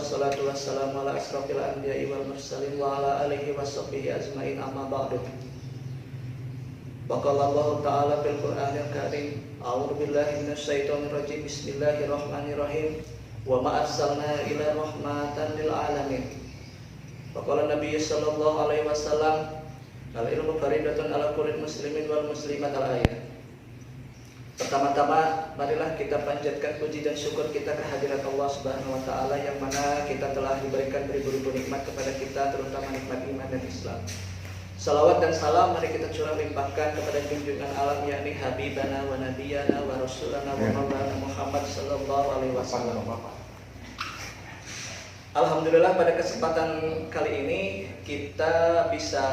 wassalatu wassalamu ala asrofil anbiya'i wal mursalin wa ala alihi washabbihi ajma'in amma ba'du. Waqala Allah ta'ala fil Qur'anil Karim, a'udzu billahi minasyaitonir rajim, bismillahirrahmanirrahim, wa ma arsalna ila rahmatan lil alamin. Waqala Nabi sallallahu alaihi wasallam, al ilmu faridatun ala kulli muslimin wal muslimat al ayat. Pertama-tama marilah kita panjatkan puji dan syukur kita kehadirat Allah Subhanahu wa taala yang mana kita telah diberikan beribu-ribu nikmat kepada kita, terutama nikmat iman dan Islam. Salawat dan salam mari kita curah limpahkan kepada junjungan alam yakni habibana wa nabiyana wa rasulana wa maulana Muhammad sallallahu alaihi wasallam. Alhamdulillah pada kesempatan kali ini kita bisa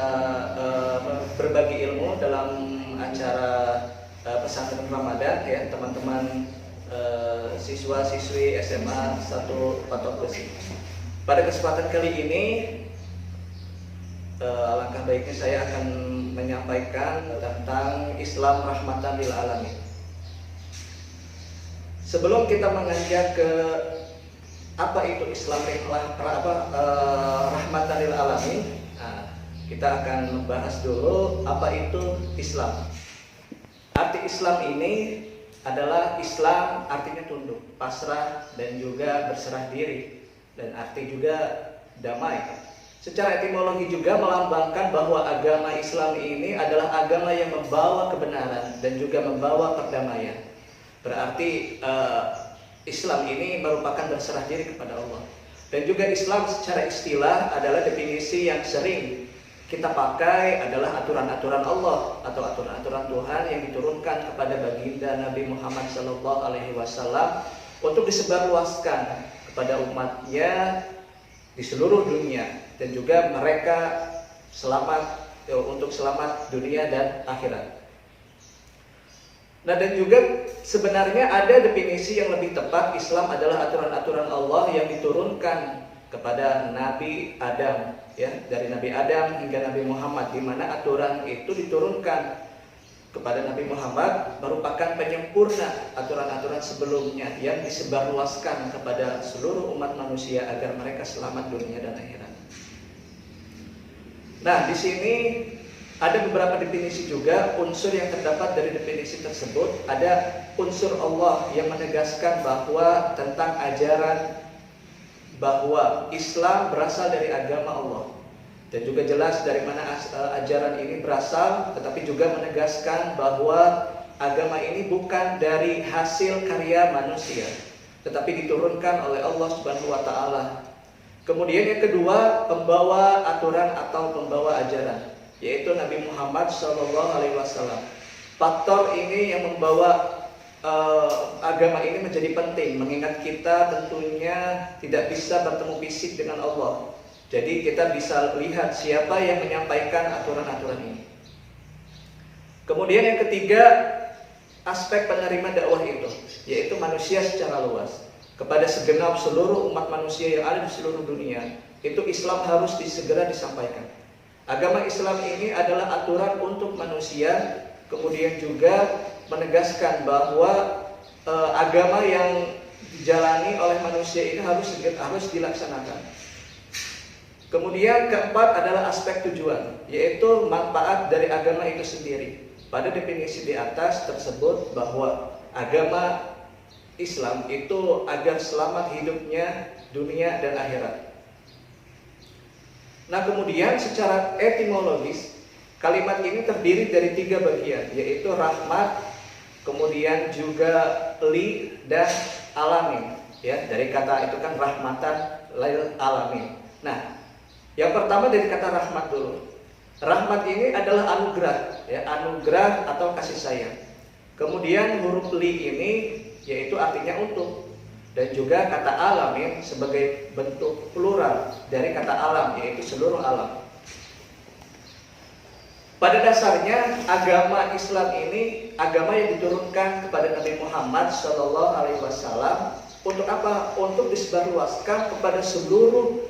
berbagi ilmu dalam acara pesantren Ramadan ya teman-teman siswa-siswi SMA 1 Patok Besi. Pada kesempatan kali ini alangkah baiknya saya akan menyampaikan tentang Islam rahmatan lil alamin. Sebelum kita menganjak ke apa itu Islam rahmatan lil alamin, kita akan membahas dulu apa itu Islam. Arti Islam ini adalah Islam artinya tunduk, pasrah dan juga berserah diri, dan arti juga damai. Secara etimologi juga melambangkan bahwa agama Islam ini adalah agama yang membawa kebenaran dan juga membawa perdamaian. Berarti Islam ini merupakan berserah diri kepada Allah. Dan juga Islam secara istilah adalah definisi yang sering kita pakai adalah aturan-aturan Allah atau aturan-aturan Tuhan yang diturunkan kepada baginda Nabi Muhammad SAW untuk disebarluaskan kepada umatnya di seluruh dunia dan juga mereka untuk selamat dunia dan akhirat. Nah, dan juga sebenarnya ada definisi yang lebih tepat. Islam adalah aturan-aturan Allah yang diturunkan kepada Nabi Adam, ya, dari Nabi Adam hingga Nabi Muhammad, di mana aturan itu diturunkan kepada Nabi Muhammad merupakan penyempurna aturan-aturan sebelumnya yang disebarluaskan kepada seluruh umat manusia agar mereka selamat dunia dan akhirat. Nah, di sini ada beberapa definisi juga unsur yang terdapat dari definisi tersebut. Ada unsur Allah yang menegaskan bahwa tentang ajaran bahwa Islam berasal dari agama Allah, dan juga jelas dari mana ajaran ini berasal, tetapi juga menegaskan bahwa agama ini bukan dari hasil karya manusia, tetapi diturunkan oleh Allah Subhanahu wa taala. Kemudian yang kedua, pembawa aturan atau pembawa ajaran, yaitu Nabi Muhammad SAW. Faktor ini yang membawa agama ini menjadi penting, mengingat kita tentunya tidak bisa bertemu fisik dengan Allah. Jadi kita bisa lihat siapa yang menyampaikan aturan-aturan ini. Kemudian yang ketiga, aspek penerima dakwah itu, yaitu manusia secara luas. Kepada segenap seluruh umat manusia yang ada di seluruh dunia, itu Islam harus segera disampaikan. Agama Islam ini adalah aturan untuk manusia, kemudian juga menegaskan bahwa agama yang dijalani oleh manusia ini harus dilaksanakan. Kemudian keempat adalah aspek tujuan, yaitu manfaat dari agama itu sendiri. Pada definisi di atas tersebut bahwa agama Islam itu agar selamat hidupnya dunia dan akhirat. Nah, kemudian secara etimologis kalimat ini terdiri dari 3 bagian, yaitu rahmat, kemudian juga li dan alamin, ya, dari kata itu kan rahmatan lil alamin. Nah, yang pertama dari kata rahmat dulu. Rahmat ini adalah anugerah, ya, anugerah atau kasih sayang. Kemudian huruf li ini yaitu artinya untuk, dan juga kata alamin sebagai bentuk plural dari kata alam, yaitu seluruh alam. Pada dasarnya agama Islam ini agama yang diturunkan kepada Nabi Muhammad SAW untuk apa? Untuk disebarluaskan kepada seluruh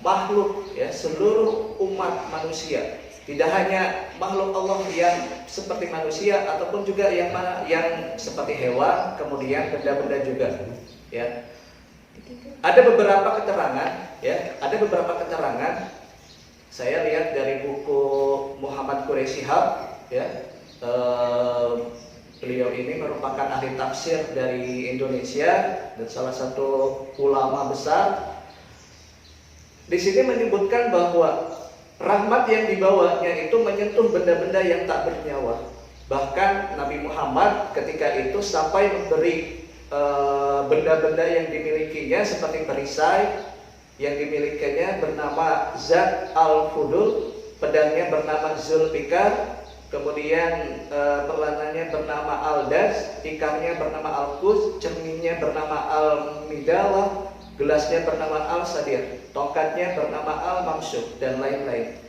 makhluk, ya, seluruh umat manusia. Tidak hanya makhluk Allah yang seperti manusia ataupun juga yang seperti hewan, kemudian benda-benda juga, ya. Ada beberapa keterangan, ya, ada beberapa keterangan. Saya lihat dari buku Muhammad Quraisy Shihab, ya. Beliau ini merupakan ahli tafsir dari Indonesia dan salah satu ulama besar. Di sini menyebutkan bahwa rahmat yang dibawanya itu menyentuh benda-benda yang tak bernyawa. Bahkan Nabi Muhammad ketika itu sampai memberi benda-benda yang dimilikinya seperti perisai yang dimilikinya bernama Zat al-Fudul, pedangnya bernama Zulfikar, kemudian perlananya bernama Al-Das, ikannya bernama Al-Qus, cerminnya bernama Al-Midalah, gelasnya bernama Al-Sadir, tongkatnya bernama Al-Mamsyuk, dan lain-lain.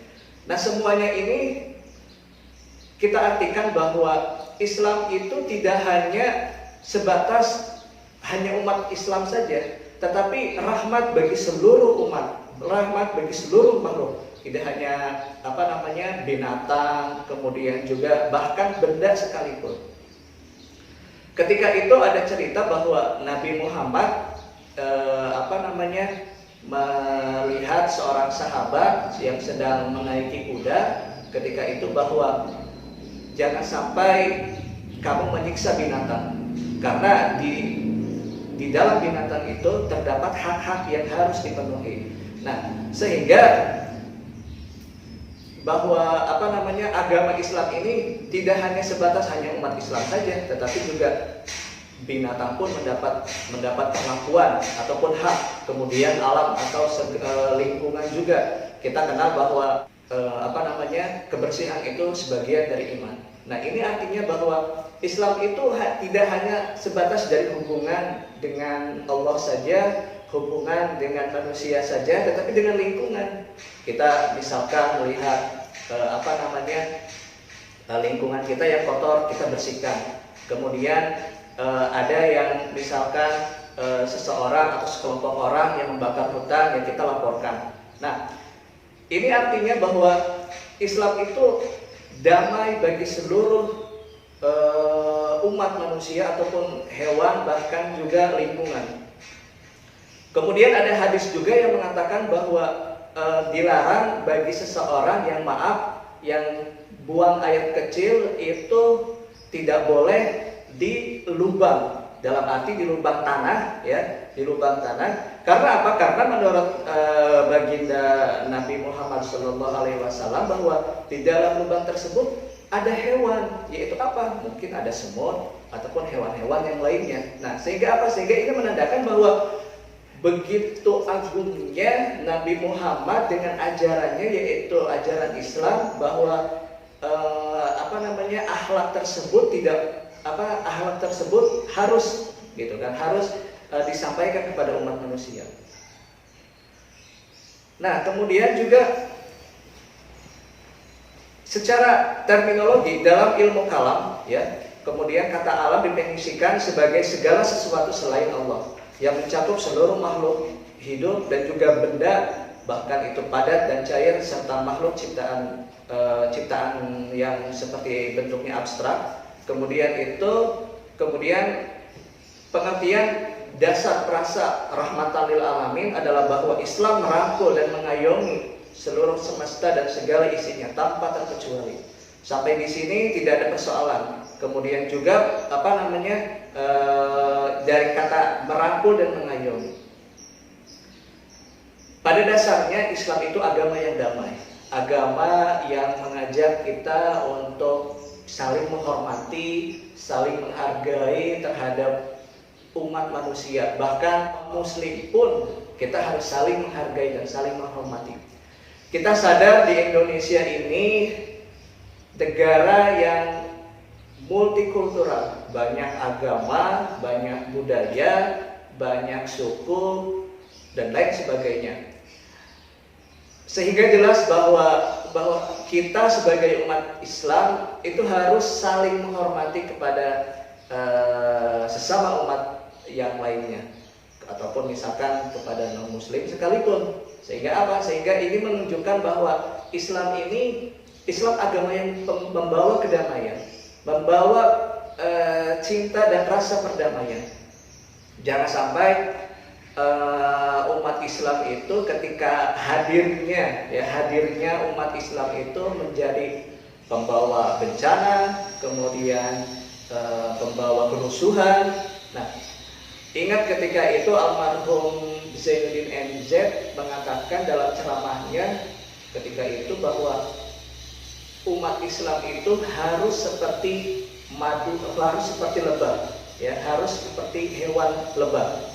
Nah, semuanya ini kita artikan bahwa Islam itu tidak hanya sebatas hanya umat Islam saja, tetapi rahmat bagi seluruh umat, rahmat bagi seluruh makhluk. Tidak hanya binatang, kemudian juga bahkan benda sekalipun. Ketika itu ada cerita bahwa Nabi Muhammad melihat seorang sahabat yang sedang menaiki kuda. Ketika itu bahwa jangan sampai kamu menyiksa binatang, karena di dalam binatang itu terdapat hak-hak yang harus dipenuhi. Nah, sehingga bahwa agama Islam ini tidak hanya sebatas hanya umat Islam saja, tetapi juga binatang pun mendapat pengakuan ataupun hak. Kemudian alam atau lingkungan juga. Kita kenal bahwa kebersihan itu sebagian dari iman. Nah, ini artinya bahwa Islam itu tidak hanya sebatas dari hubungan dengan Allah saja, hubungan dengan manusia saja, tetapi dengan lingkungan. Kita misalkan melihat lingkungan kita yang kotor, kita bersihkan. Kemudian ada yang misalkan seseorang atau sekelompok orang yang membakar hutan, yang kita laporkan. Nah, ini artinya bahwa Islam itu damai bagi seluruh umat manusia ataupun hewan, bahkan juga lingkungan. Kemudian ada hadis juga yang mengatakan bahwa dilarang bagi seseorang yang buang air kecil itu tidak boleh di lubang, dalam arti di lubang tanah, ya, di lubang tanah. Karena apa? Karena menurut baginda Nabi Muhammad SAW bahwa di dalam lubang tersebut ada hewan, yaitu apa? Mungkin ada semut ataupun hewan-hewan yang lainnya. Nah, sehingga apa? Sehingga ini menandakan bahwa begitu agungnya Nabi Muhammad dengan ajarannya, yaitu ajaran Islam, bahwa akhlak tersebut harus disampaikan kepada umat manusia. Nah, kemudian juga secara terminologi dalam ilmu kalam, ya, kemudian kata alam didefinisikan sebagai segala sesuatu selain Allah yang mencakup seluruh makhluk hidup dan juga benda, bahkan itu padat dan cair, serta makhluk ciptaan yang seperti bentuknya abstrak. Kemudian pengertian dasar perasa rahmatan lil alamin adalah bahwa Islam merangkul dan mengayomi seluruh semesta dan segala isinya tanpa terkecuali. Sampai di sini tidak ada persoalan. Kemudian juga dari kata merangkul dan mengayomi. Pada dasarnya Islam itu agama yang damai, agama yang mengajak kita untuk saling menghormati, saling menghargai terhadap umat manusia. Bahkan muslim pun kita harus saling menghargai dan saling menghormati. Kita sadar di Indonesia ini negara yang multikultural, banyak agama, banyak budaya, banyak suku, dan lain sebagainya. Sehingga jelas bahwa kita sebagai umat Islam itu harus saling menghormati kepada sesama umat yang lainnya, ataupun misalkan kepada non-muslim sekalipun. Sehingga apa? Sehingga ini menunjukkan bahwa Islam agama yang membawa kedamaian, membawa cinta dan rasa perdamaian. Jangan sampai umat Islam itu ketika hadirnya umat Islam itu menjadi pembawa bencana, kemudian pembawa kerusuhan. Nah, ingat ketika itu almarhum Zainuddin MZ mengatakan dalam ceramahnya ketika itu bahwa umat Islam itu harus seperti lebah, ya, harus seperti hewan lebah.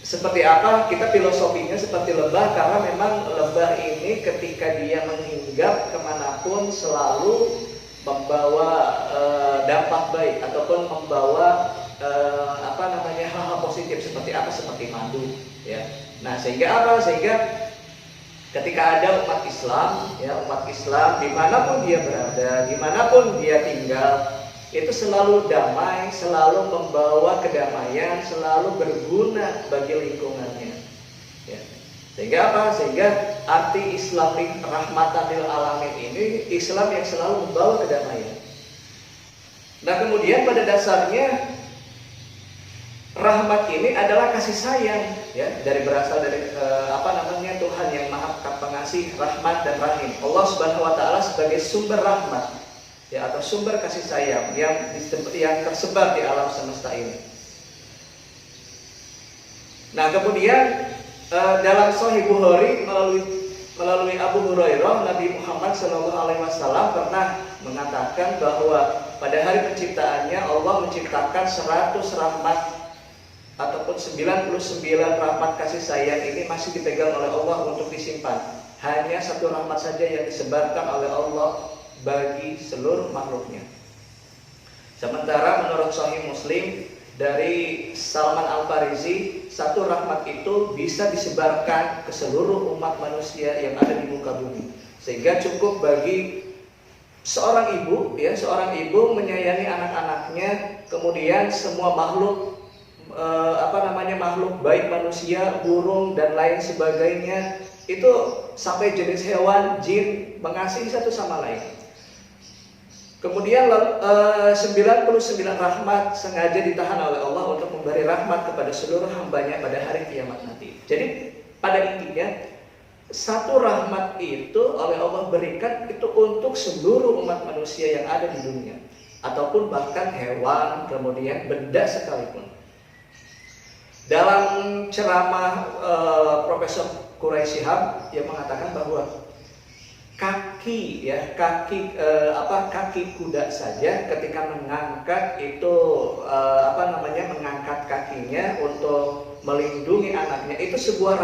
Seperti apa? Kita filosofinya seperti lebah karena memang lebah ini ketika dia menghinggap kemanapun selalu membawa dampak baik ataupun membawa hal-hal positif seperti apa? Seperti madu, ya. Nah, sehingga apa? Sehingga ketika ada umat Islam, ya, umat Islam dimanapun dia berada, dimanapun dia tinggal, itu selalu damai, selalu membawa kedamaian, selalu berguna bagi lingkungannya. Ya. Sehingga apa? Sehingga arti Islam rahmatan lil alamin ini Islam yang selalu membawa kedamaian. Nah, kemudian pada dasarnya rahmat ini adalah kasih sayang, ya, berasal dari Tuhan yang Maha Pengasih, Rahmat dan Rahim. Allah Subhanahu wa taala sebagai sumber rahmat, ya, atau sumber kasih sayang yang tersebar di alam semesta ini. Nah, kemudian dalam Sahih Bukhari melalui Abu Hurairah, Nabi Muhammad SAW pernah mengatakan bahwa pada hari penciptaannya Allah menciptakan 100 rahmat ataupun 99 rahmat kasih sayang ini masih dipegang oleh Allah untuk disimpan. Hanya satu rahmat saja yang disebarkan oleh Allah bagi seluruh makhluknya. Sementara menurut Sahih Muslim dari Salman Al-Farisi, satu rahmat itu bisa disebarkan ke seluruh umat manusia yang ada di muka bumi. Sehingga cukup bagi seorang ibu menyayangi anak-anaknya, kemudian semua makhluk makhluk baik manusia, burung dan lain sebagainya, itu sampai jenis hewan, jin mengasihi satu sama lain. Kemudian 99 rahmat sengaja ditahan oleh Allah untuk memberi rahmat kepada seluruh hambanya pada hari kiamat nanti. Jadi pada intinya satu rahmat itu oleh Allah berikan itu untuk seluruh umat manusia yang ada di dunia, ataupun bahkan hewan, kemudian benda sekalipun. Dalam ceramah Profesor Quraish Shihab yang mengatakan bahwa kaki kuda saja ketika mengangkat itu mengangkat kakinya untuk melindungi anaknya, itu sebuah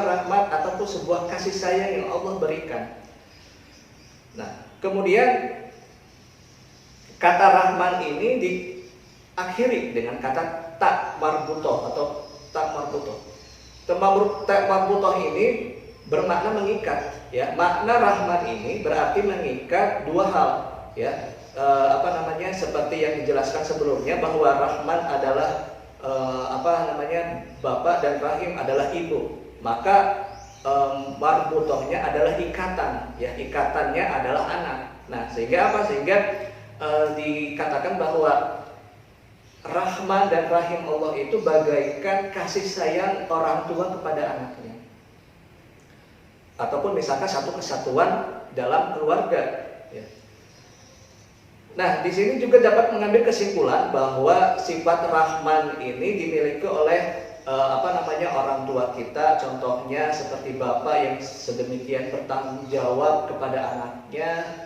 rahmat ataupun sebuah kasih sayang yang Allah berikan. Nah, kemudian kata Rahman ini diakhiri dengan kata tak marbutoh atau tak marbutoh. Tak marbutoh ini bermakna mengikat, ya. Makna Rahman ini berarti mengikat dua hal, ya. Seperti yang dijelaskan sebelumnya bahwa Rahman adalah bapak dan Rahim adalah ibu. Maka marbutohnya adalah ikatan, ya. Ikatannya adalah anak. Nah, sehingga apa? Sehingga dikatakan bahwa Rahman dan Rahim Allah itu bagaikan kasih sayang orang tua kepada anaknya, ataupun misalkan satu kesatuan dalam keluarga, ya. Nah, di sini juga dapat mengambil kesimpulan bahwa sifat Rahman ini dimiliki oleh orang tua kita. Contohnya seperti bapak yang sedemikian bertanggung jawab kepada anaknya,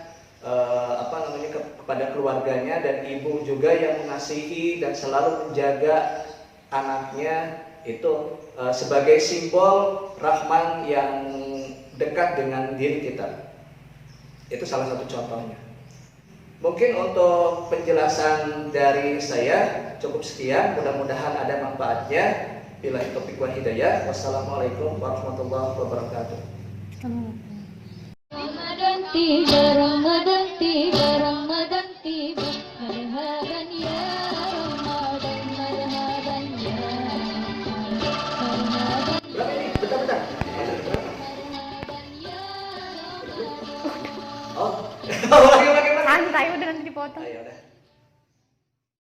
kepada keluarganya, dan ibu juga yang mengasihi dan selalu menjaga anaknya, itu sebagai simbol Rahman yang dekat dengan diri kita. Itu salah satu contohnya. Mungkin untuk penjelasan dari saya cukup sekian, mudah-mudahan ada manfaatnya. Billahi taufiq wal hidayah. Wassalamualaikum warahmatullahi wabarakatuh. Ramadan tiba, Ramadan tiba, Ramadan tiba, marhaban ya Ramadan, marhaban ya Ramadan. Berapa ini? Bentar. Marhaban ya Ramadan. Oh, lagi. Santai udah nanti dipotong. Ayo udah.